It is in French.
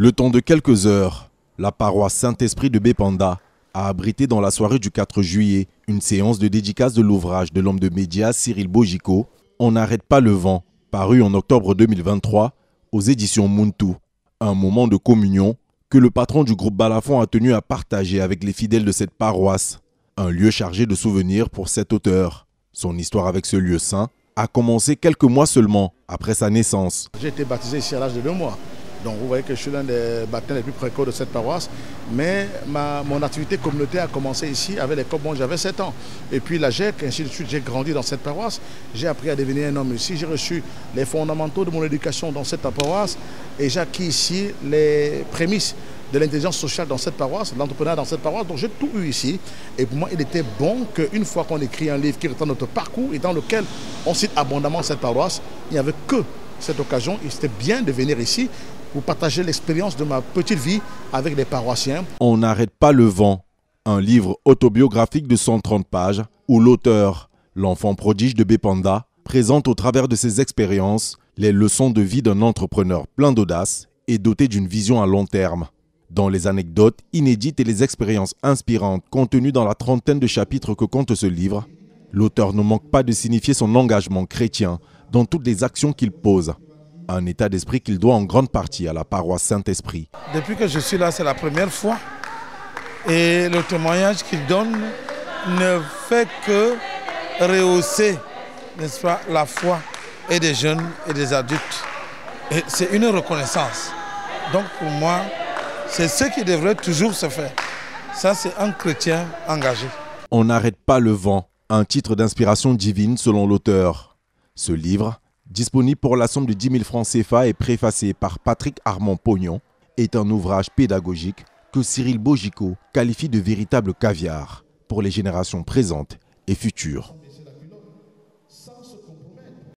Le temps de quelques heures, la paroisse Saint-Esprit de Bépanda a abrité dans la soirée du 4 juillet une séance de dédicace de l'ouvrage de l'homme de médias Cyril Bojiko, On n'arrête pas le vent, paru en octobre 2023 aux éditions Muntu. Un moment de communion que le patron du groupe Balafon a tenu à partager avec les fidèles de cette paroisse. Un lieu chargé de souvenirs pour cet auteur. Son histoire avec ce lieu saint a commencé quelques mois seulement après sa naissance. J'ai été baptisé ici à l'âge de 2 mois. Donc vous voyez que je suis l'un des baptêmes les plus précoces de cette paroisse. Mais mon activité communautaire a commencé ici avec les Copes. J'avais 7 ans. Et puis la GEC, ainsi de suite, j'ai grandi dans cette paroisse. J'ai appris à devenir un homme ici. J'ai reçu les fondamentaux de mon éducation dans cette paroisse. Et j'ai acquis ici les prémices de l'intelligence sociale dans cette paroisse, l'entrepreneuriat dans cette paroisse. Donc j'ai tout eu ici. Et pour moi, il était bon qu'une fois qu'on écrit un livre qui retrace notre parcours et dans lequel on cite abondamment cette paroisse, il n'y avait que cette occasion. Et c'était bien de venir ici pour partager l'expérience de ma petite vie avec les paroissiens. On n'arrête pas le vent, un livre autobiographique de 130 pages où l'auteur, l'enfant prodige de Bépanda, présente au travers de ses expériences les leçons de vie d'un entrepreneur plein d'audace et doté d'une vision à long terme. Dans les anecdotes inédites et les expériences inspirantes contenues dans la trentaine de chapitres que compte ce livre, l'auteur ne manque pas de signifier son engagement chrétien dans toutes les actions qu'il pose. Un état d'esprit qu'il doit en grande partie à la paroisse Saint-Esprit. Depuis que je suis là, c'est la première fois. Et le témoignage qu'il donne ne fait que rehausser, n'est-ce pas, la foi et des jeunes et des adultes. Et c'est une reconnaissance. Donc pour moi, c'est ce qui devrait toujours se faire. Ça, c'est un chrétien engagé. On n'arrête pas le vent, un titre d'inspiration divine selon l'auteur. Ce livre, disponible pour la somme de 10 000 francs CFA et préfacé par Patrick Armand Pognon, est un ouvrage pédagogique que Cyril Bojiko qualifie de véritable caviar pour les générations présentes et futures.